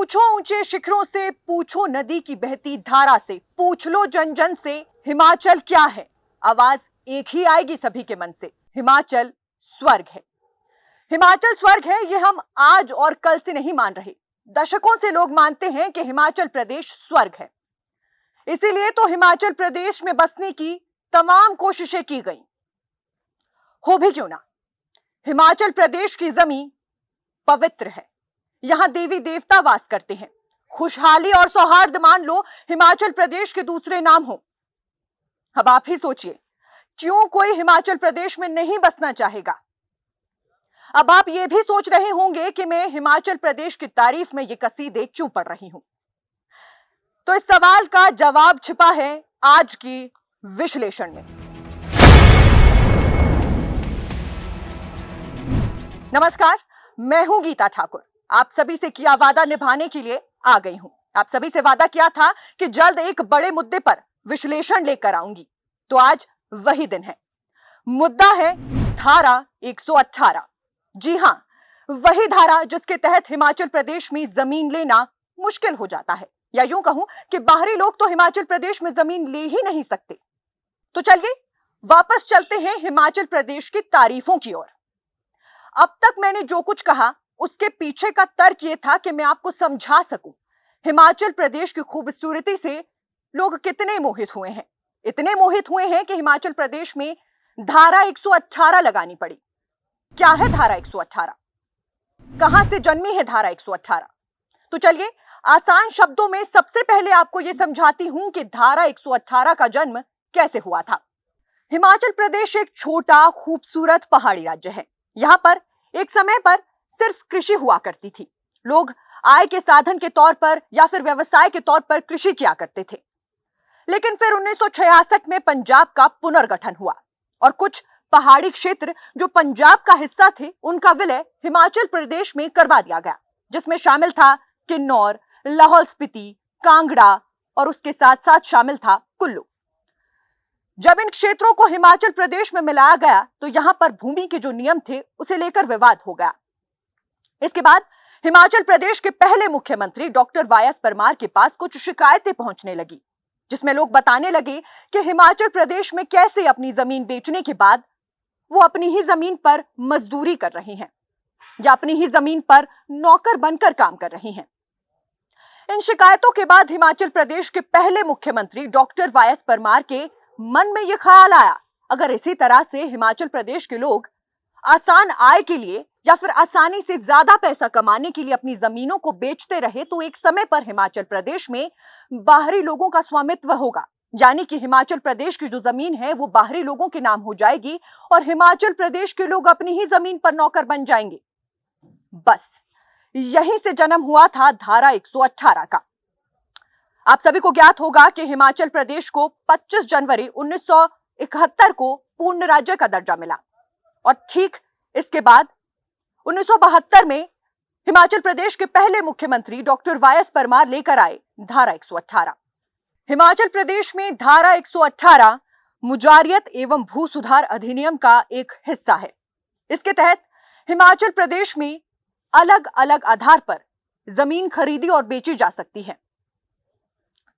पूछो ऊंचे शिखरों से, पूछो नदी की बहती धारा से, पूछ लो जन जन से हिमाचल क्या है। आवाज एक ही आएगी सभी के मन से, हिमाचल स्वर्ग है। हिमाचल स्वर्ग है ये हम आज और कल से नहीं मान रहे, दशकों से लोग मानते हैं कि हिमाचल प्रदेश स्वर्ग है। इसीलिए तो हिमाचल प्रदेश में बसने की तमाम कोशिशें की गई। हो भी क्यों ना, हिमाचल प्रदेश की जमीन पवित्र है, यहां देवी देवता वास करते हैं। खुशहाली और सौहार्द मान लो हिमाचल प्रदेश के दूसरे नाम हो। अब आप ही सोचिए, क्यों कोई हिमाचल प्रदेश में नहीं बसना चाहेगा। अब आप ये भी सोच रहे होंगे कि मैं हिमाचल प्रदेश की तारीफ में ये कसीदे क्यों पढ़ रही हूं। तो इस सवाल का जवाब छिपा है आज की विश्लेषण में। नमस्कार, मैं हूं गीता ठाकुर। आप सभी से किया वादा निभाने के लिए आ गई हूं। आप सभी से वादा किया था कि जल्द एक बड़े मुद्दे पर विश्लेषण लेकर आऊंगी, तो आज वही दिन है। मुद्दा है धारा 118। जी हां, वही धारा जिसके तहत हिमाचल प्रदेश में जमीन लेना मुश्किल हो जाता है, या यूं कहूं कि बाहरी लोग तो हिमाचल प्रदेश में जमीन ले ही नहीं सकते। तो चलिए वापस चलते हैं हिमाचल प्रदेश की तारीफों की ओर। अब तक मैंने जो कुछ कहा उसके पीछे का तर्क यह था कि मैं आपको समझा सकूं हिमाचल प्रदेश की खूबसूरती से लोग कितने मोहित हुए हैं। इतने मोहित हुए हैं कि हिमाचल प्रदेश में धारा 118 लगानी पड़ी। क्या है धारा 118? कहां से जन्मी है धारा 118? तो चलिए आसान शब्दों में सबसे पहले आपको यह समझाती हूं कि धारा 118 का जन्म कैसे हुआ था। हिमाचल प्रदेश एक छोटा खूबसूरत पहाड़ी राज्य है। यहां पर एक समय पर सिर्फ कृषि हुआ करती थी। लोग आय के साधन के तौर पर या फिर व्यवसाय के तौर पर कृषि किया करते थे। लेकिन फिर 1966 में पंजाब का पुनर्गठन हुआ और कुछ पहाड़ी क्षेत्र जो पंजाब का हिस्सा थे उनका विलय हिमाचल प्रदेश में करवा दिया गया, जिसमें शामिल था किन्नौर, लाहौल स्पीति, कांगड़ा और उसके साथ साथ शामिल था कुल्लू। जब इन क्षेत्रों को हिमाचल प्रदेश में मिलाया गया तो यहां पर भूमि के जो नियम थे उसे लेकर विवाद हो गया। इसके बाद हिमाचल प्रदेश के पहले मुख्यमंत्री डॉक्टर वाई एस परमार के पास कुछ शिकायतें पहुंचने लगी, जिसमें लोग बताने लगे कि हिमाचल प्रदेश में कैसे अपनी जमीन बेचने के बाद वो अपनी ही जमीन पर मजदूरी कर रही हैं या अपनी ही जमीन पर नौकर बनकर काम कर रही हैं। इन शिकायतों के बाद हिमाचल प्रदेश के पहले मुख्यमंत्री डॉक्टर वाई एस परमार के मन में यह ख्याल आया, अगर इसी तरह से हिमाचल प्रदेश के लोग आसान आय के लिए या फिर आसानी से ज्यादा पैसा कमाने के लिए अपनी जमीनों को बेचते रहे तो एक समय पर हिमाचल प्रदेश में बाहरी लोगों का स्वामित्व होगा, यानी कि हिमाचल प्रदेश की जो जमीन है वो बाहरी लोगों के नाम हो जाएगी और हिमाचल प्रदेश के लोग अपनी ही जमीन पर नौकर बन जाएंगे। बस यहीं से जन्म हुआ था धारा 118 का। आप सभी को ज्ञात होगा कि हिमाचल प्रदेश को 25 जनवरी 1971 को पूर्ण राज्य का दर्जा मिला और ठीक इसके बाद 1972 में हिमाचल प्रदेश के पहले मुख्यमंत्री डॉक्टर वाई एस परमार लेकर आए धारा 118। हिमाचल प्रदेश में धारा 118 मुजारियत एवं भू सुधार अधिनियम का एक हिस्सा है। इसके तहत हिमाचल प्रदेश में अलग अलग आधार पर जमीन खरीदी और बेची जा सकती है।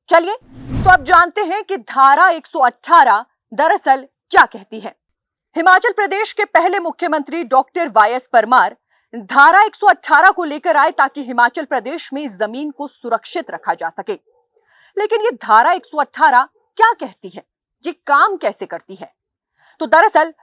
चलिए तो अब जानते हैं कि धारा 118 दरअसल क्या कहती है। हिमाचल प्रदेश के पहले मुख्यमंत्री डॉक्टर वाई एस परमार धारा 118 को लेकर आए ताकि हिमाचल प्रदेश में जमीन को सुरक्षित रखा जा सके। लेकिन ये धारा 118 क्या कहती है, ये काम कैसे करती है? तो दरअसल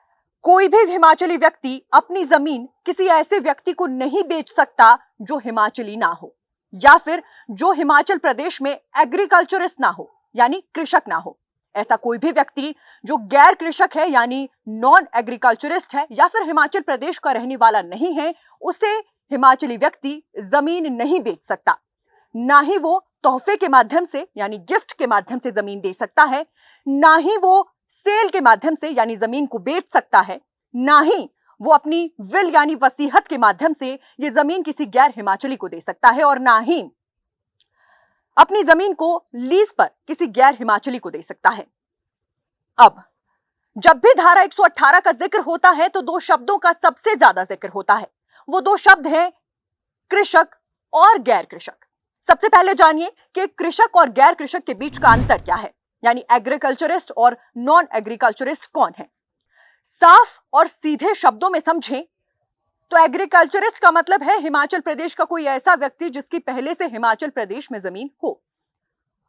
कोई भी हिमाचली व्यक्ति अपनी जमीन किसी ऐसे व्यक्ति को नहीं बेच सकता जो हिमाचली ना हो या फिर जो हिमाचल प्रदेश में एग्रीकल्चरिस्ट ना हो, यानी कृषक ना हो। ऐसा कोई भी व्यक्ति जो गैर कृषक है यानी नॉन एग्रीकल्चरिस्ट है या फिर हिमाचल प्रदेश का रहने वाला नहीं है, उसे हिमाचली व्यक्ति जमीन नहीं बेच सकता। ना ही वो तोहफे के माध्यम से यानी गिफ्ट के माध्यम से जमीन दे सकता है, ना ही वो सेल के माध्यम से यानी जमीन को बेच सकता है, ना ही वो अपनी विल यानी वसीहत के माध्यम से ये जमीन किसी गैर हिमाचली को दे सकता है, और ना ही अपनी जमीन को लीज पर किसी गैर हिमाचली को दे सकता है। अब जब भी धारा 118 का जिक्र होता है तो दो शब्दों का सबसे ज्यादा जिक्र होता है। वो दो शब्द हैं कृषक और गैर कृषक। सबसे पहले जानिए कि कृषक और गैर कृषक के बीच का अंतर क्या है, यानी एग्रीकल्चरिस्ट और नॉन एग्रीकल्चरिस्ट कौन है। साफ और सीधे शब्दों में समझें तो एग्रीकल्चरिस्ट का मतलब है हिमाचल प्रदेश का कोई ऐसा व्यक्ति जिसकी पहले से हिमाचल प्रदेश में जमीन हो।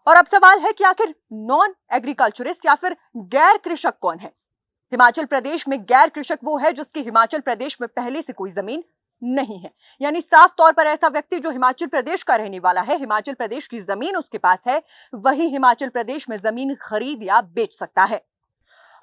और अब सवाल है कि आखिर नॉन एग्रीकल्चरिस्ट या फिर गैर कृषक कौन है। हिमाचल प्रदेश में गैर कृषक वो है जिसकी हिमाचल प्रदेश में पहले से कोई जमीन नहीं है, यानी साफ तौर पर ऐसा व्यक्ति जो हिमाचल प्रदेश का रहने वाला है, हिमाचल प्रदेश की जमीन उसके पास है, वही हिमाचल प्रदेश में जमीन खरीद या बेच सकता है।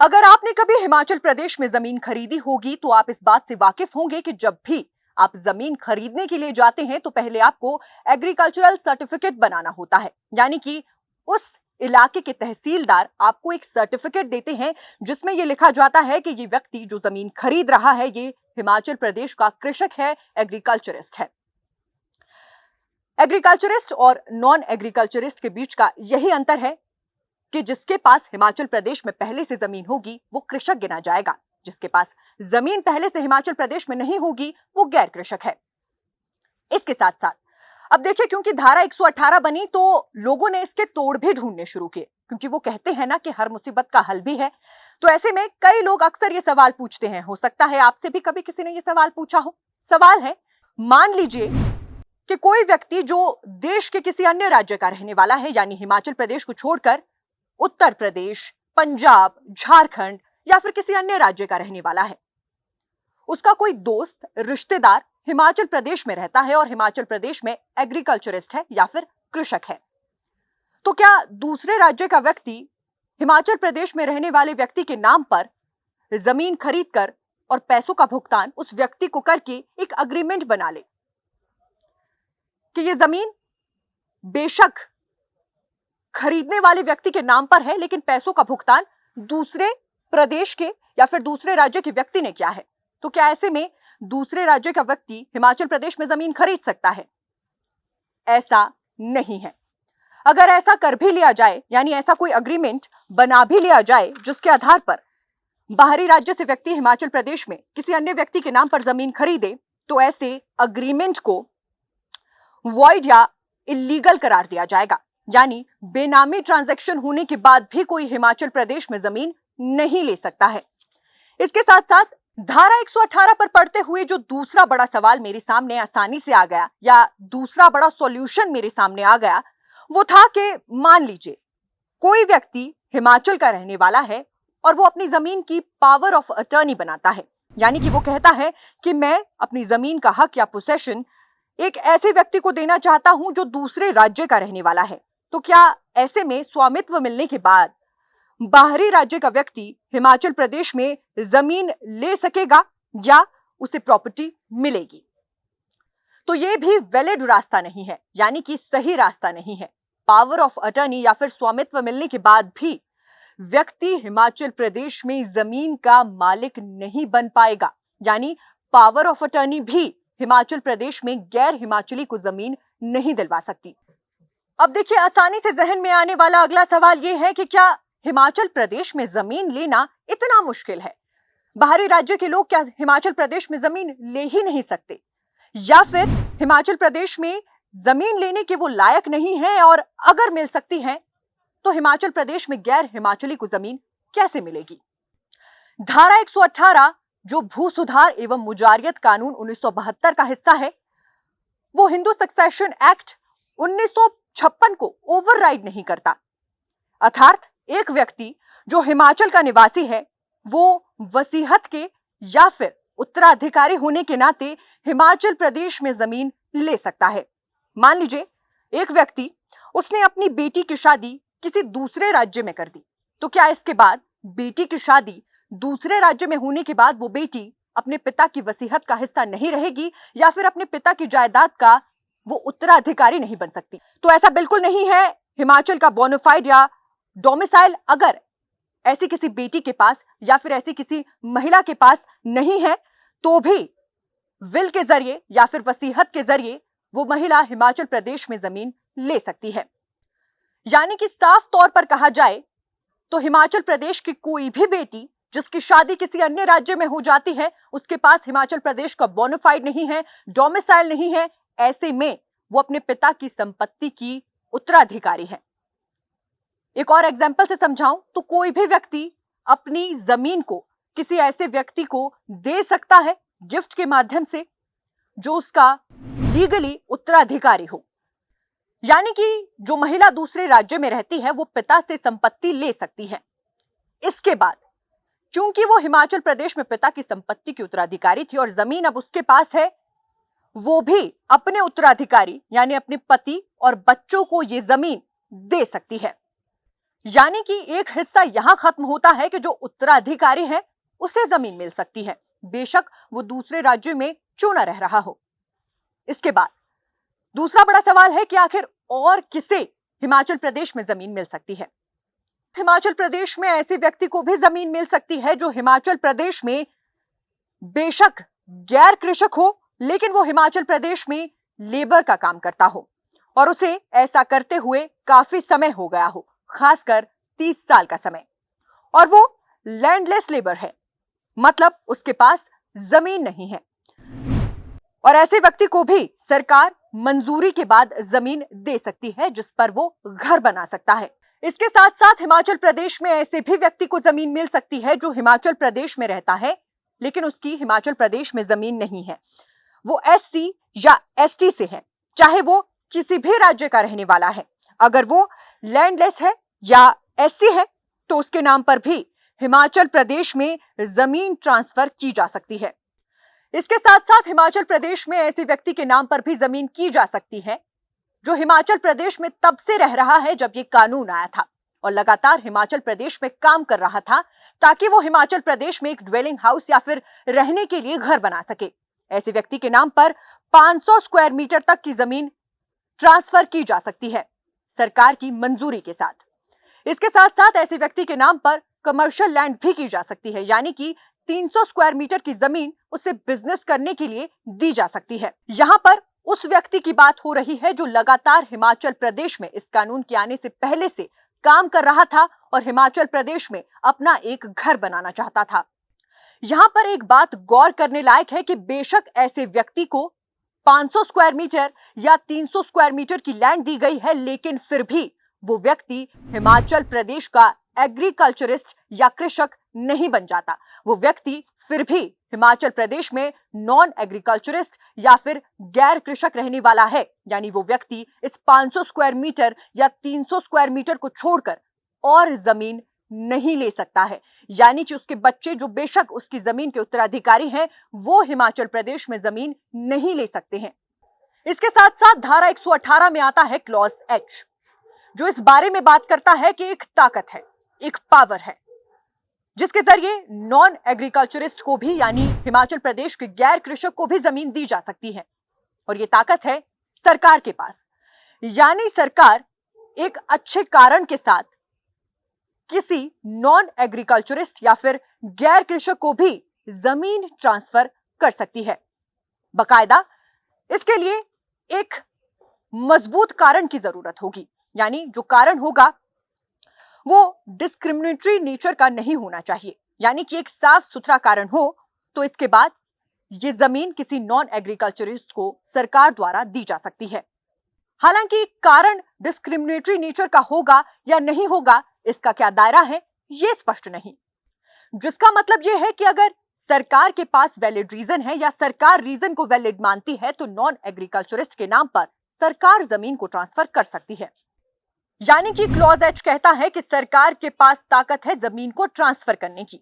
अगर आपने कभी हिमाचल प्रदेश में जमीन खरीदी होगी तो आप इस बात से वाकिफ होंगे कि जब भी आप जमीन खरीदने के लिए जाते हैं तो पहले आपको एग्रीकल्चरल सर्टिफिकेट बनाना होता है, यानी कि उस इलाके के तहसीलदार आपको एक सर्टिफिकेट देते हैं जिसमें यह लिखा जाता है कि ये व्यक्ति जो जमीन खरीद रहा है ये हिमाचल प्रदेश का कृषक है, एग्रीकल्चरिस्ट है। एग्रीकल्चरिस्ट और नॉन एग्रीकल्चरिस्ट के बीच का यही अंतर है कि जिसके पास हिमाचल प्रदेश में पहले से जमीन होगी वो कृषक गिना जाएगा, जिसके पास जमीन पहले से हिमाचल प्रदेश में नहीं होगी वो गैर कृषक है। इसके साथ साथ अब देखिए, क्योंकि धारा 118 बनी तो लोगों ने इसके तोड़ भी ढूंढने शुरू किए, क्योंकि वो कहते हैं ना कि हर मुसीबत का हल भी है। तो ऐसे में कई लोग अक्सर ये सवाल पूछते हैं, हो सकता है आपसे भी कभी किसी ने ये सवाल पूछा हो। सवाल है, मान लीजिए कि कोई व्यक्ति जो देश के किसी अन्य राज्य का रहने वाला है, यानी हिमाचल प्रदेश को छोड़कर उत्तर प्रदेश, पंजाब, झारखंड या फिर किसी अन्य राज्य का रहने वाला है, उसका कोई दोस्त, रिश्तेदार हिमाचल प्रदेश में रहता है और हिमाचल प्रदेश में एग्रीकल्चरिस्ट है या फिर कृषक है। तो क्या दूसरे राज्य का व्यक्ति हिमाचल प्रदेश में रहने वाले व्यक्ति के नाम पर जमीन खरीदकर और पैसों का भुगतान उस व्यक्ति को करके एक अग्रीमेंट बना ले कि यह जमीन बेशक खरीदने वाले व्यक्ति के नाम पर है लेकिन पैसों का भुगतान दूसरे प्रदेश के या फिर दूसरे राज्य के व्यक्ति ने किया है। तो क्या ऐसे में दूसरे राज्य का व्यक्ति हिमाचल प्रदेश में जमीन खरीद सकता है? ऐसा नहीं है। अगर ऐसा कर भी लिया जाए, यानी ऐसा कोई अग्रीमेंट बना भी लिया जाए जिसके आधार पर बाहरी राज्य से व्यक्ति हिमाचल प्रदेश में किसी अन्य व्यक्ति के नाम पर जमीन खरीदे, तो ऐसे अग्रीमेंट को वॉइड या इलीगल करार दिया जाएगा, यानी बेनामी ट्रांजैक्शन होने के बाद भी कोई हिमाचल प्रदेश में जमीन नहीं ले सकता है। इसके साथ साथ धारा 118 पर पढ़ते हुए जो दूसरा बड़ा सवाल मेरे सामने आसानी से आ गया, या दूसरा बड़ा सॉल्यूशन मेरे सामने आ गया, वो था कि मान लीजिए कोई व्यक्ति हिमाचल का रहने वाला है और वो अपनी जमीन की पावर ऑफ अटर्नी बनाता है, यानी कि वो कहता है कि मैं अपनी जमीन का हक या पोसेशन एक ऐसे व्यक्ति को देना चाहता हूं जो दूसरे राज्य का रहने वाला है। तो क्या ऐसे में स्वामित्व मिलने के बाद बाहरी राज्य का व्यक्ति हिमाचल प्रदेश में जमीन ले सकेगा या उसे प्रॉपर्टी मिलेगी? तो यह भी वैलिड रास्ता नहीं है, यानी कि सही रास्ता नहीं है। पावर ऑफ अटर्नी या फिर स्वामित्व मिलने के बाद भी व्यक्ति हिमाचल प्रदेश में जमीन का मालिक नहीं बन पाएगा, यानी पावर ऑफ अटर्नी भी हिमाचल प्रदेश में गैर हिमाचली को जमीन नहीं दिलवा सकती। अब देखिए, आसानी से जहन में आने वाला अगला सवाल यह है कि क्या हिमाचल प्रदेश में जमीन लेना इतना मुश्किल है? बाहरी राज्य के लोग क्या हिमाचल प्रदेश में जमीन ले ही नहीं सकते, या फिर हिमाचल प्रदेश में जमीन लेने के वो लायक नहीं है और अगर मिल सकती है तो हिमाचल प्रदेश में गैर हिमाचली को जमीन कैसे मिलेगी? धारा 118 जो भू सुधार एवं मुजारियत कानून 1972 का हिस्सा है, वो हिंदू सक्सेशन एक्ट 1956 को ओवरराइड नहीं करता। अर्थात एक व्यक्ति जो हिमाचल का निवासी है वो वसीहत के या फिर उत्तराधिकारी होने के नाते हिमाचल प्रदेश में जमीन ले सकता है। मान लीजिए एक व्यक्ति, उसने अपनी बेटी की शादी किसी दूसरे राज्य में कर दी, तो क्या इसके बाद बेटी की शादी दूसरे राज्य में होने के बाद वो बेटी अपने पिता की वसीहत का हिस्सा नहीं रहेगी या फिर अपने पिता की जायदाद का वो उत्तराधिकारी नहीं बन सकती? तो ऐसा बिल्कुल नहीं है। हिमाचल का बोनाफाइड या डोमिसाइल अगर ऐसी किसी बेटी के पास या फिर ऐसी किसी महिला के पास नहीं है तो भी विल के जरिए या फिर वसीहत के जरिए वो महिला हिमाचल प्रदेश में जमीन ले सकती है। यानी कि साफ तौर पर कहा जाए तो हिमाचल प्रदेश की कोई भी बेटी जिसकी शादी किसी अन्य राज्य में हो जाती है, उसके पास हिमाचल प्रदेश का बोनाफाइड नहीं है, डोमिसाइल नहीं है, ऐसे में वो अपने पिता की संपत्ति की उत्तराधिकारी है। एक और एग्जाम्पल से समझाऊं तो कोई भी व्यक्ति अपनी जमीन को किसी ऐसे व्यक्ति को दे सकता है गिफ्ट के माध्यम से जो उसका लीगली उत्तराधिकारी हो। यानी कि जो महिला दूसरे राज्य में रहती है वो पिता से संपत्ति ले सकती है। इसके बाद चूंकि वो हिमाचल प्रदेश में पिता की संपत्ति की उत्तराधिकारी थी और जमीन अब उसके पास है, वो भी अपने उत्तराधिकारी यानी अपने पति और बच्चों को ये जमीन दे सकती है। यानी कि एक हिस्सा यहां खत्म होता है कि जो उत्तराधिकारी है उसे जमीन मिल सकती है, बेशक वो दूसरे राज्य में क्यों न रह रहा हो। इसके बाद दूसरा बड़ा सवाल है कि आखिर और किसे हिमाचल प्रदेश में जमीन मिल सकती है। हिमाचल प्रदेश में ऐसे व्यक्ति को भी जमीन मिल सकती है जो हिमाचल प्रदेश में बेशक गैर कृषक हो, लेकिन वो हिमाचल प्रदेश में लेबर का काम करता हो और उसे ऐसा करते हुए काफी समय हो गया हो, खासकर 30 साल का समय, और वो लैंडलेस लेबर है, मतलब उसके पास जमीन नहीं है। और ऐसे व्यक्ति को भी सरकार मंजूरी के बाद जमीन दे सकती है जिस पर वो घर बना सकता है। इसके साथ साथ हिमाचल प्रदेश में ऐसे भी व्यक्ति को जमीन मिल सकती है जो हिमाचल प्रदेश में रहता है लेकिन उसकी हिमाचल प्रदेश में जमीन नहीं है। वो एससी या एसटी से है, चाहे वो किसी भी राज्य का रहने वाला है। अगर वो लैंडलेस है या एससी है तो उसके नाम पर भी हिमाचल प्रदेश में जमीन ट्रांसफर की जा सकती है। इसके साथ साथ हिमाचल प्रदेश में ऐसे व्यक्ति के नाम पर भी जमीन की जा सकती है जो हिमाचल प्रदेश में तब से रह रहा है जब ये कानून आया था और लगातार हिमाचल प्रदेश में काम कर रहा था ताकि वो हिमाचल प्रदेश में एक ड्वेलिंग हाउस या फिर रहने के लिए घर बना सके। ऐसे व्यक्ति के नाम पर 500 स्क्वायर मीटर तक की जमीन ट्रांसफर की जा सकती है सरकार की मंजूरी के साथ। इसके साथ साथ ऐसे व्यक्ति के नाम पर कमर्शियल लैंड भी की जा सकती है, यानी कि 300 स्क्वायर मीटर की जमीन उसे बिजनेस करने के लिए दी जा सकती है। यहाँ पर उस व्यक्ति की बात हो रही है जो लगातार हिमाचल प्रदेश में इस कानून के आने से पहले से काम कर रहा था और हिमाचल प्रदेश में अपना एक घर बनाना चाहता था। यहाँ पर एक बात गौर करने लायक है कि बेशक ऐसे व्यक्ति को 500 स्क्वायर मीटर या 300 स्क्वायर मीटर की लैंड दी गई है, लेकिन फिर भी वो व्यक्ति हिमाचल प्रदेश का एग्रीकल्चरिस्ट या कृषक नहीं बन जाता। वो व्यक्ति फिर भी हिमाचल प्रदेश में नॉन एग्रीकल्चरिस्ट या फिर गैर कृषक रहने वाला है, यानी वो व्यक्ति इस 500 स्क्वायर मीटर या 300 स्क्वायर मीटर को छोड़कर और जमीन नहीं ले सकता है। यानी कि उसके बच्चे जो बेशक उसकी जमीन के उत्तराधिकारी हैं, वो हिमाचल प्रदेश में जमीन नहीं ले सकते हैं। इसके साथ साथ धारा 118 में आता है क्लॉज एच, जो इस बारे में बात करता है कि एक ताकत है, एक पावर है जिसके जरिए नॉन एग्रीकल्चरिस्ट को भी यानी हिमाचल प्रदेश के गैर कृषक को भी जमीन दी जा सकती है। और ये ताकत है सरकार के पास, यानी सरकार एक अच्छे कारण के साथ किसी नॉन एग्रीकल्चरिस्ट या फिर गैर कृषक को भी जमीन ट्रांसफर कर सकती है। बकायदा इसके लिए एक मजबूत कारण की जरूरत होगी, यानी जो कारण होगा वो डिस्क्रिमिनेटरी नेचर का नहीं होना चाहिए, यानी कि एक साफ सुथरा कारण हो तो इसके बाद ये जमीन किसी नॉन एग्रीकल्चरिस्ट को सरकार द्वारा दी जा सकती है। हालांकि कारण डिस्क्रिमिनेटरी नेचर का होगा या नहीं होगा, इसका क्या दायरा है ये स्पष्ट नहीं, जिसका मतलब ये है कि अगर सरकार के पास वैलिड रीजन है या सरकार रीजन को वैलिड मानती है तो नॉन एग्रीकल्चरिस्ट के नाम पर सरकार जमीन को ट्रांसफर कर सकती है। यानी कि क्लॉज एच कहता है कि सरकार के पास ताकत है जमीन को ट्रांसफर करने की।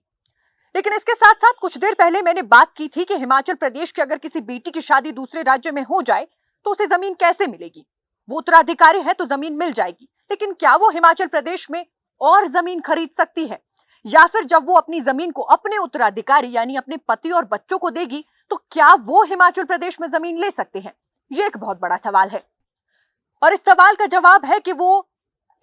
लेकिन इसके साथ साथ कुछ देर पहले मैंने बात की थी कि हिमाचल प्रदेश की अगर किसी बेटी की शादी दूसरे राज्य में हो जाए तो उसे जमीन कैसे मिलेगी। वो उत्तराधिकारी है तो जमीन मिल जाएगी, लेकिन क्या वो हिमाचल प्रदेश में और जमीन खरीद सकती है, या फिर जब वो अपनी जमीन को अपने उत्तराधिकारी यानी अपने पति और बच्चों को देगी तो क्या वो हिमाचल प्रदेश में जमीन ले सकते हैं? ये एक बहुत बड़ा सवाल है और इस सवाल का जवाब है कि वो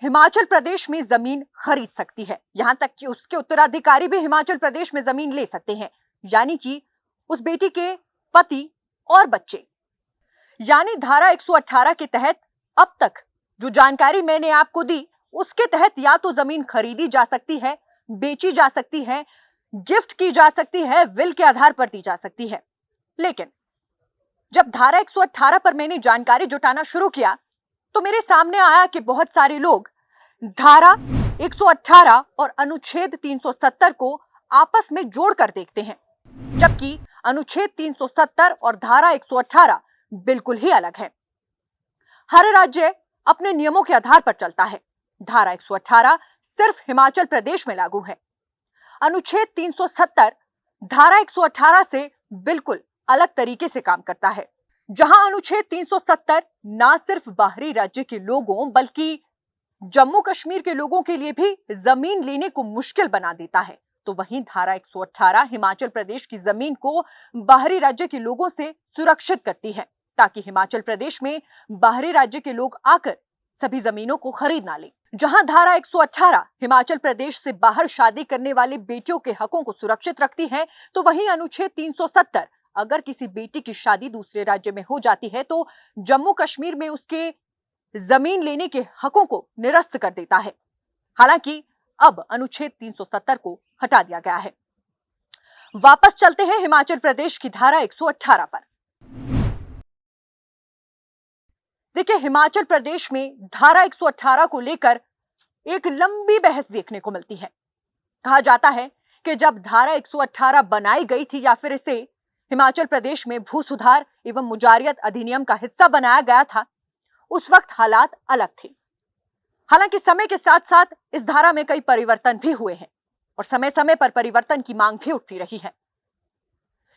हिमाचल प्रदेश में जमीन खरीद सकती है, यहां तक कि उसके उत्तराधिकारी भी हिमाचल प्रदेश में जमीन ले सकते हैं, यानी कि उस बेटी के पति और बच्चे। यानी धारा 118 के तहत अब तक जो जानकारी मैंने आपको दी उसके तहत या तो जमीन खरीदी जा सकती है, बेची जा सकती है, गिफ्ट की जा सकती है, विल के आधार पर दी जा सकती है। लेकिन जब धारा 118 पर मैंने जानकारी जुटाना शुरू किया तो मेरे सामने आया कि बहुत सारे लोग धारा 118 और अनुच्छेद 370 को आपस में जोड़कर देखते हैं, जबकि अनुच्छेद 370 और धारा 118 बिल्कुल ही अलग है। हर राज्य अपने नियमों के आधार पर चलता है। धारा 118 सिर्फ हिमाचल प्रदेश में लागू है। अनुच्छेद 370 धारा 118 से बिल्कुल अलग तरीके से काम करता है। जहां अनुच्छेद 370 ना सिर्फ बाहरी राज्य के लोगों बल्कि जम्मू कश्मीर के लोगों के लिए भी जमीन लेने को मुश्किल बना देता है, तो वहीं धारा 118 हिमाचल प्रदेश की जमीन को बाहरी राज्य के लोगों से सुरक्षित करती है, ताकि हिमाचल प्रदेश में बाहरी राज्य के लोग आकर सभी जमीनों को खरीद ना लें। जहां धारा 118 हिमाचल प्रदेश से बाहर शादी करने वाली बेटियों के हकों को सुरक्षित रखती है, तो वहीं अनुच्छेद 370 अगर किसी बेटी की शादी दूसरे राज्य में हो जाती है तो जम्मू कश्मीर में उसके जमीन लेने के हकों को निरस्त कर देता है। हालांकि अब अनुच्छेद 370 को हटा दिया गया है। वापस चलते हैं हिमाचल प्रदेश की धारा 118 पर। देखिए, हिमाचल प्रदेश में धारा 118 को लेकर एक लंबी बहस देखने को मिलती है। कहा जाता है कि जब धारा 118 बनाई गई थी या फिर इसे हिमाचल प्रदेश में भू सुधार एवं मुजारियत अधिनियम का हिस्सा बनाया गया था, उस वक्त हालात अलग थे। हालांकि समय के साथ साथ इस धारा में कई परिवर्तन भी हुए हैं और समय समय पर परिवर्तन की मांग भी उठती रही है।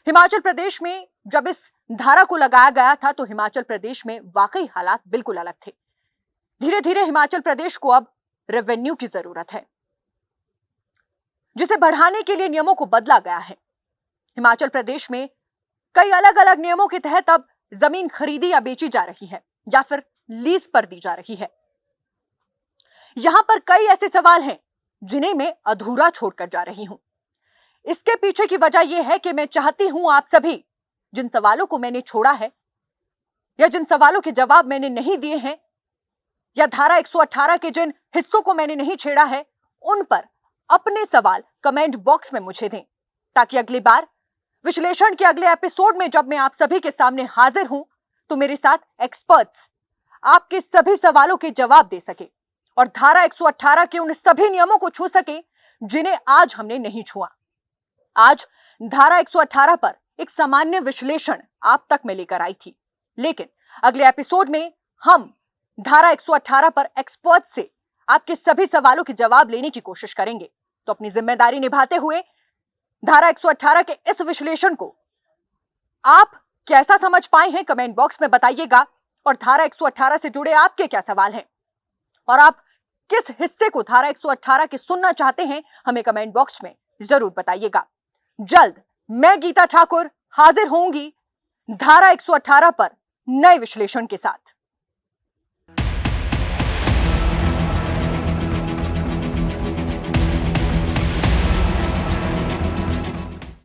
हिमाचल प्रदेश में जब इस धारा को लगाया गया था तो हिमाचल प्रदेश में वाकई हालात बिल्कुल अलग थे। धीरे धीरे हिमाचल प्रदेश को अब रेवेन्यू की जरूरत है, जिसे बढ़ाने के लिए नियमों को बदला गया है। हिमाचल प्रदेश में कई अलग अलग नियमों के तहत अब जमीन खरीदी या बेची जा रही है या फिर लीज पर दी जा रही है। यहां पर कई ऐसे सवाल हैं जिन्हें मैं अधूरा छोड़कर जा रही हूं। इसके पीछे की वजह यह है कि मैं चाहती हूं आप सभी जिन सवालों को मैंने छोड़ा है या जिन सवालों के जवाब मैंने नहीं दिए हैं या धारा 118 के जिन हिस्सों को मैंने नहीं छेड़ा है, उन पर अपने सवाल कमेंट बॉक्स में मुझे दें, ताकि अगली बार विश्लेषण के अगले एपिसोड में जब मैं आप सभी के सामने हाजिर हूं तो मेरे साथ एक्सपर्ट्स आपके सभी सवालों के जवाब दे सके और धारा 118 के उन सभी नियमों को छू सके जिन्हें आज हमने नहीं छुआ। आज धारा 118 पर एक सामान्य विश्लेषण आप तक मैं लेकर आई थी, लेकिन अगले एपिसोड में हम धारा 118 पर एक्सपर्ट से आपके सभी सवालों के जवाब लेने की कोशिश करेंगे। तो अपनी जिम्मेदारी निभाते हुए धारा 118 के इस विश्लेषण को आप कैसा समझ पाए हैं कमेंट बॉक्स में बताइएगा, और धारा 118 से जुड़े आपके क्या सवाल हैं और आप किस हिस्से को धारा 118 के सुनना चाहते हैं हमें कमेंट बॉक्स में जरूर बताइएगा। जल्द मैं गीता ठाकुर हाजिर होंगी धारा 118 पर नए विश्लेषण के साथ।